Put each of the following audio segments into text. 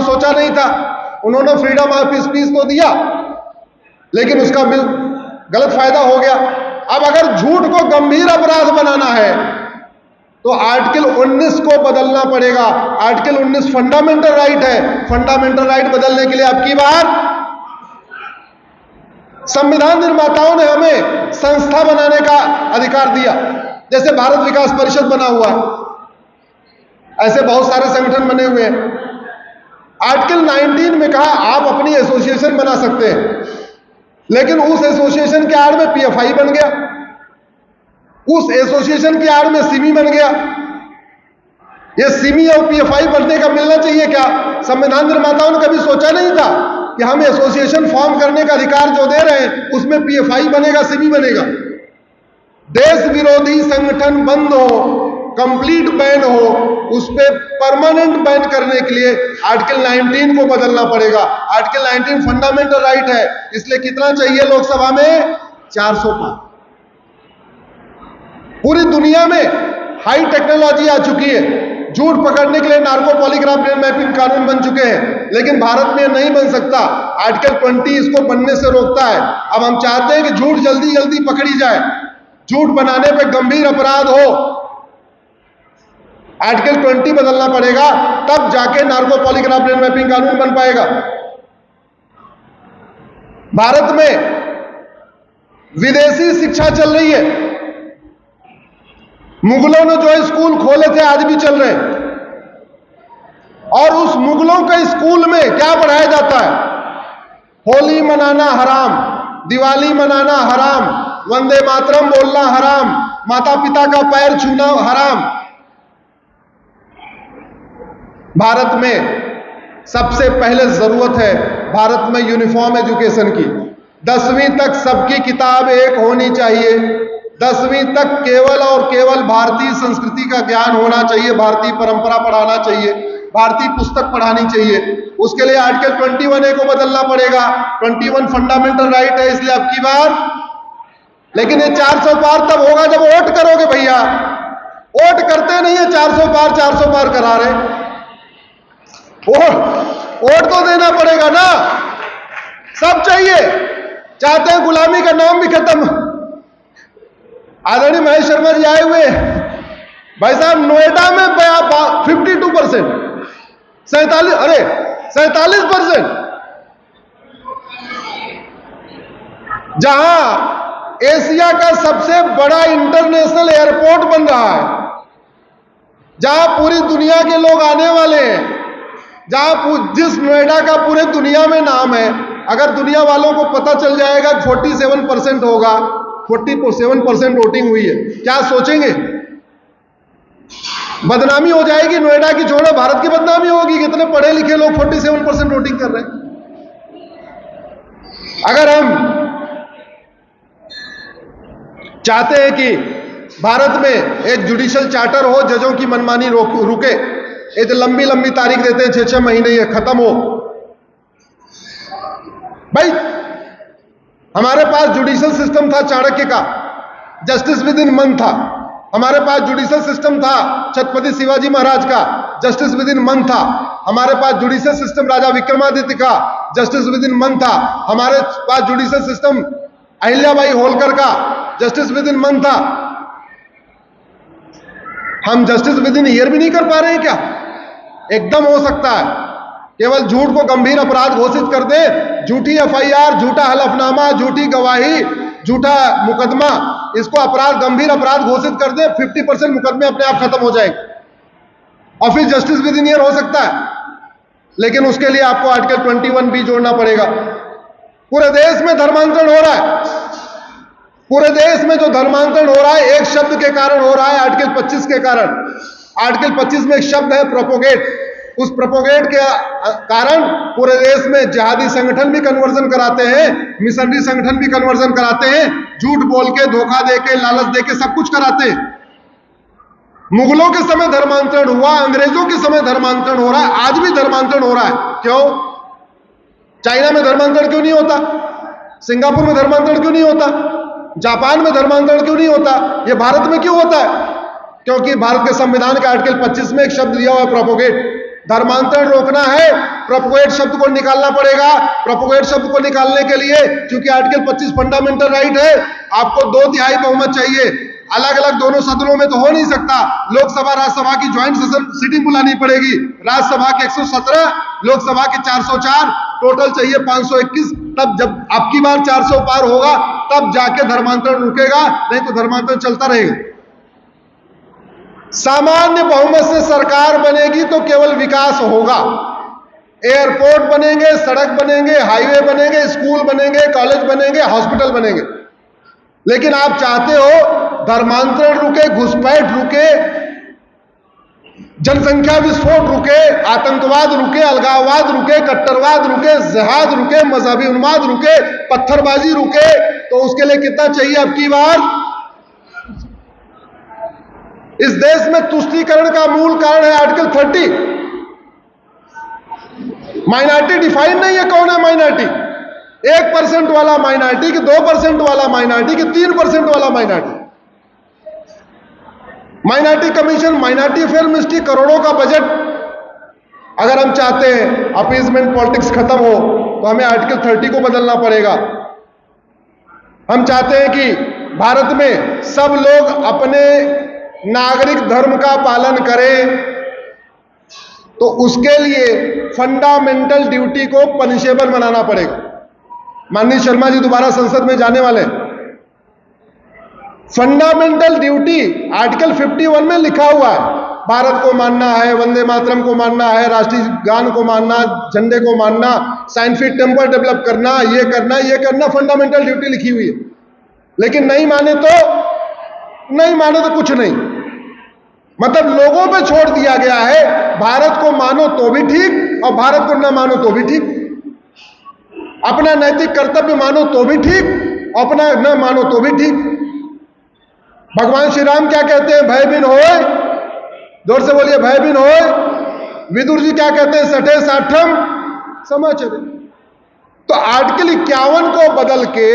सोचा नहीं था। उन्होंने फ्रीडम ऑफ स्पीच तो दिया, लेकिन उसका गलत फायदा हो गया। अब अगर झूठ को गंभीर अपराध बनाना है तो आर्टिकल 19 को बदलना पड़ेगा। आर्टिकल 19 फंडामेंटल राइट है। फंडामेंटल राइट बदलने के लिए अब की बार संविधान निर्माताओं ने हमें संस्था बनाने का अधिकार दिया। जैसे भारत विकास परिषद बना हुआ है, ऐसे बहुत सारे संगठन बने हुए हैं। आर्टिकल 19 में कहा आप अपनी एसोसिएशन बना सकते हैं, लेकिन उस एसोसिएशन के आड़ में पीएफआई बन गया, उस एसोसिएशन की आड़ में सिमी बन गया। ये सिमी और पीएफआई बनने का मिलना चाहिए क्या? संविधान निर्माताओं ने कभी सोचा नहीं था कि हम एसोसिएशन फॉर्म करने का अधिकार जो दे रहे हैं उसमें पीएफआई बनेगा, सिमी बनेगा। देश विरोधी संगठन बंद हो, कंप्लीट बैन हो, उस पर परमानेंट बैन करने के लिए आर्टिकल 19 को बदलना पड़ेगा। आर्टिकल 19 फंडामेंटल राइट है, इसलिए कितना चाहिए लोकसभा में? 400 पार। पूरी दुनिया में हाई टेक्नोलॉजी आ चुकी है। झूठ पकड़ने के लिए नार्को पॉलीग्राफ ब्रेन मैपिंग कानून बन चुके हैं, लेकिन भारत में नहीं बन सकता। आर्टिकल 20 इसको बनने से रोकता है। अब हम चाहते हैं कि झूठ जल्दी जल्दी पकड़ी जाए, झूठ बनाने पे गंभीर अपराध हो। आर्टिकल 20 बदलना पड़ेगा, तब जाके नार्को पॉलीग्राफ ब्रेन मैपिंग कानून बन पाएगा। भारत में विदेशी शिक्षा चल रही है। मुगलों ने जो स्कूल खोले थे आज भी चल रहे हैं, और उस मुगलों के स्कूल में क्या पढ़ाया जाता है? होली मनाना हराम, दिवाली मनाना हराम, वंदे मातरम बोलना हराम, माता पिता का पैर छूना हराम। भारत में सबसे पहले जरूरत है भारत में यूनिफॉर्म एजुकेशन की। 10वीं तक सबकी किताब एक होनी चाहिए। 10वीं तक केवल और केवल भारतीय संस्कृति का ज्ञान होना चाहिए, भारतीय परंपरा पढ़ाना चाहिए, भारतीय पुस्तक पढ़ानी चाहिए। उसके लिए आर्टिकल 21A को बदलना पड़ेगा। 21 फंडामेंटल राइट है, इसलिए अब की बार। लेकिन ये 400 पार तब होगा जब वोट करोगे भैया। वोट करते नहीं है, 400 पार करा रहे। वोट तो देना पड़ेगा ना, सब चाहिए। चाहते हैं गुलामी का नाम भी खत्म। आदरणीय महेश शर्मा जी आए हुए भाई साहब, नोएडा में 52%, 47%, जहां एशिया का सबसे बड़ा इंटरनेशनल एयरपोर्ट बन रहा है, जहां पूरी दुनिया के लोग आने वाले हैं, जहां जिस नोएडा का पूरे दुनिया में नाम है, अगर दुनिया वालों को पता चल जाएगा 47% होगा, 47% वोटिंग हुई है, क्या सोचेंगे? बदनामी हो जाएगी नोएडा की, छोड़ो भारत की बदनामी होगी। कितने पढ़े लिखे लोग 47% वोटिंग कर रहे हैं। अगर हम चाहते हैं कि भारत में एक जुडिशियल चार्टर हो, जजों की मनमानी रुके, ये जो लंबी लंबी तारीख देते हैं 6-6 महीने, ये खत्म हो। भाई हमारे पास जुडिशियल सिस्टम था चाणक्य का, जस्टिस विद इन मंथ था। हमारे पास जुडिशियल सिस्टम था छत्रपति शिवाजी महाराज का, जस्टिस विद इन मंथ था। हमारे पास जुडिशियल सिस्टम राजा विक्रमादित्य का, जस्टिस विद इन मंथ था। हमारे पास जुडिशियल सिस्टम अहिल्याबाई होलकर का, जस्टिस विद इन मंथ था। हम जस्टिस विद इन ईयर भी नहीं कर पा रहे हैं क्या? एकदम हो सकता है। केवल झूठ को गंभीर अपराध घोषित कर दे, झूठी एफआईआर, झूठा हलफनामा, झूठी गवाही, झूठा मुकदमा, इसको अपराध, गंभीर अपराध घोषित कर दे, 50% मुकदमे अपने आप खत्म हो जाएंगे और फिर जस्टिस विद इन ईयर हो सकता है। लेकिन उसके लिए आपको आर्टिकल 21B जोड़ना पड़ेगा। पूरे देश में धर्मांतरण हो रहा है, पूरे देश में जो धर्मांतरण हो रहा है एक शब्द के कारण हो रहा है, आर्टिकल 25 के कारण। आर्टिकल 25 में एक शब्द है प्रोपोगेट। उस प्रोपोगेट के कारण पूरे देश में जिहादी संगठन भी कन्वर्जन कराते हैं, मिशनरी संगठन भी कन्वर्जन कराते हैं, झूठ बोल के, धोखा देके, लालच देके सब कुछ कराते हैं। मुगलों के समय धर्मांतरण हुआ, अंग्रेजों के समय धर्मांतरण हो रहा है, आज भी धर्मांतरण हो रहा है। क्यों? चाइना में धर्मांतरण क्यों नहीं होता? सिंगापुर में धर्मांतरण क्यों नहीं होता? जापान में धर्मांतरण क्यों नहीं होता? ये भारत में क्यों होता है? क्योंकि भारत के संविधान के आर्टिकल 25 में एक शब्द दिया हुआ है प्रोपोगेट। धर्मांतरण रोकना है प्रोपोगेट शब्द को निकालना पड़ेगा। प्रोपोगेट शब्द को निकालने के लिए चूंकि आर्टिकल 25 फंडामेंटल राइट है, आपको 2/3 बहुमत चाहिए। अलग अलग दोनों सदनों में तो हो नहीं सकता। लोकसभा राज्यसभा की ज्वाइंट सेशन सीटिंग बुलानी पड़ेगी। राज्यसभा के 117, लोकसभा के 404, टोटल चाहिए 521। तब जब आपकी बार 400 पार होगा तब जाके धर्मांतरण रुकेगा, नहीं तो धर्मांतरण चलता रहेगा। सामान्य बहुमत से सरकार बनेगी तो केवल विकास होगा। एयरपोर्ट बनेंगे, सड़क बनेंगे, हाईवे बनेंगे, स्कूल बनेंगे, कॉलेज बनेंगे, हॉस्पिटल बनेंगे। लेकिन आप चाहते हो धर्मांतरण रुके, घुसपैठ रुके, जनसंख्या विस्फोट रुके, आतंकवाद रुके, अलगाववाद रुके, कट्टरवाद रुके, जिहाद रुके, मजहबी उन्माद रुके, पत्थरबाजी रुके, तो उसके लिए कितना चाहिए आपकी बार? इस देश में तुष्टीकरण का मूल कारण है आर्टिकल 30। माइनॉरिटी डिफाइन नहीं है कौन है माइनॉरिटी। 1% वाला माइनॉरिटी कि 2% वाला माइनॉरिटी कि 3% वाला minority. Minority commission, minority affair ministry, करोड़ों का बजट। अगर हम चाहते हैं अपीजमेंट पॉलिटिक्स खत्म हो तो हमें आर्टिकल 30 को बदलना पड़ेगा। हम चाहते हैं कि भारत में सब लोग अपने नागरिक धर्म का पालन करें, तो उसके लिए फंडामेंटल ड्यूटी को पनिशेबल बनाना पड़ेगा। माननीय शर्मा जी दोबारा संसद में जाने वाले हैं। फंडामेंटल ड्यूटी आर्टिकल 51 में लिखा हुआ है, भारत को मानना है, वंदे मातरम को मानना है, राष्ट्रीय गान को मानना, झंडे को मानना, साइंटिफिक टेम्पर डेवलप करना, ये करना, फंडामेंटल ड्यूटी लिखी हुई है। लेकिन नहीं माने तो कुछ नहीं, मतलब लोगों पे छोड़ दिया गया है। भारत को मानो तो भी ठीक और भारत को न मानो तो भी ठीक। अपना नैतिक कर्तव्य मानो तो भी ठीक, अपना न मानो तो भी ठीक। भगवान श्री राम क्या कहते हैं? भय बिन होए, जोर से बोलिए, भय बिन होए। विदुर जी क्या कहते हैं? सठे साठम समाचरे। तो आर्टिकल 51 को बदल के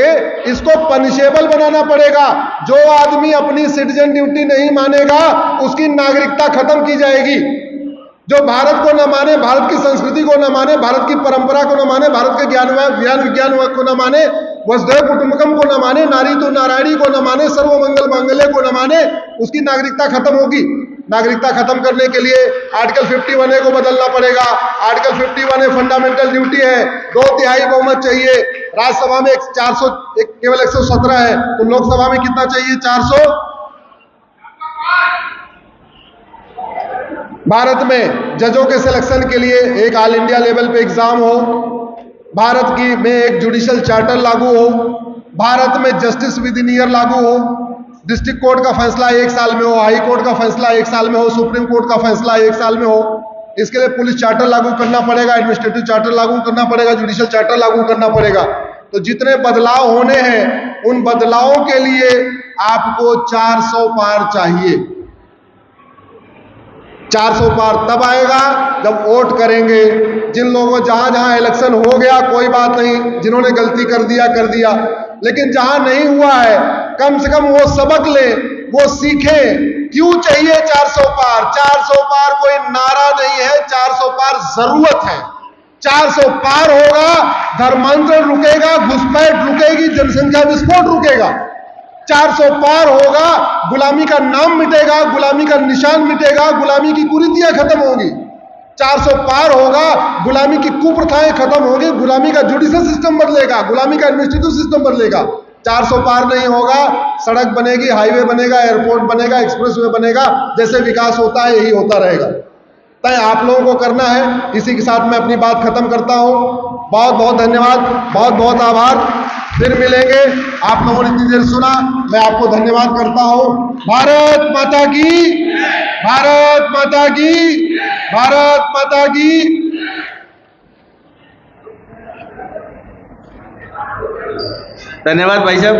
इसको पनिशेबल बनाना पड़ेगा। जो आदमी अपनी सिटीजन ड्यूटी नहीं मानेगा उसकी नागरिकता खत्म की जाएगी। जो भारत को न माने, भारत की संस्कृति को न माने, भारत की परंपरा को न माने, भारत के ज्ञान विज्ञान को न माने, वसुधैव कुटुंबकम को न माने, नारी तो नारायणी को न माने, सर्वमंगल मांगल्य को न माने, उसकी नागरिकता खत्म होगी। नागरिकता खत्म करने के लिए आर्टिकल 51A को बदलना पड़ेगा। आर्टिकल 51A फंडामेंटल ड्यूटी है, 2/3 बहुमत चाहिए। राज्यसभा में 400, केवल 117 है, तो लोकसभा में कितना चाहिए? 400। भारत में जजों के सिलेक्शन के लिए एक ऑल इंडिया लेवल पे एग्जाम हो, भारत में एक जुडिशियल चार्टर लागू हो, भारत में जस्टिस विद इन ईयर लागू हो, डिस्ट्रिक्ट कोर्ट का फैसला 1 साल में हो, हाई कोर्ट का फैसला 1 साल में हो, सुप्रीम कोर्ट का फैसला 1 साल में हो। इसके लिए पुलिस चार्टर लागू करना पड़ेगा, एडमिनिस्ट्रेटिव चार्टर लागू करना पड़ेगा, जुडिशियल चार्टर लागू करना पड़ेगा। तो जितने बदलाव होने हैं उन बदलावों के लिए आपको 400 पार चाहिए। 400 पार तब आएगा जब वोट करेंगे। जिन लोगों जहां जहां इलेक्शन हो गया कोई बात नहीं, जिन्होंने गलती कर दिया, लेकिन जहां नहीं हुआ है कम से कम वो सबक ले, वो सीखे। क्यों चाहिए 400 पार? 400 पार कोई नारा नहीं है, 400 पार जरूरत है। 400 पार होगा, धर्मांतरण रुकेगा, घुसपैठ रुकेगी, जनसंख्या विस्फोट रुकेगा। 400 पार होगा, गुलामी का नाम मिटेगा, गुलामी का निशान मिटेगा, गुलामी की कुरीतियां खत्म होंगी। 400 पार होगा, गुलामी की कुप्रथाएं खत्म होंगी, गुलामी का जुडिशियल सिस्टम बदलेगा, गुलामी का एडमिनिस्ट्रेटिव सिस्टम बदलेगा। 400 पार नहीं होगा, सड़क बनेगी, हाईवे बनेगा, एयरपोर्ट बनेगा, एक्सप्रेसवे बनेगा, जैसे विकास होता है यही होता रहेगा। तय आप लोगों को करना है। इसी के साथ मैं अपनी बात खत्म करता हूं। बहुत बहुत धन्यवाद, बहुत बहुत आभार। फिर मिलेंगे। आप लोगों ने इतनी देर सुना, मैं आपको धन्यवाद करता हूं। भारत माता की, भारत माता की, भारत माता की। धन्यवाद भाई साहब।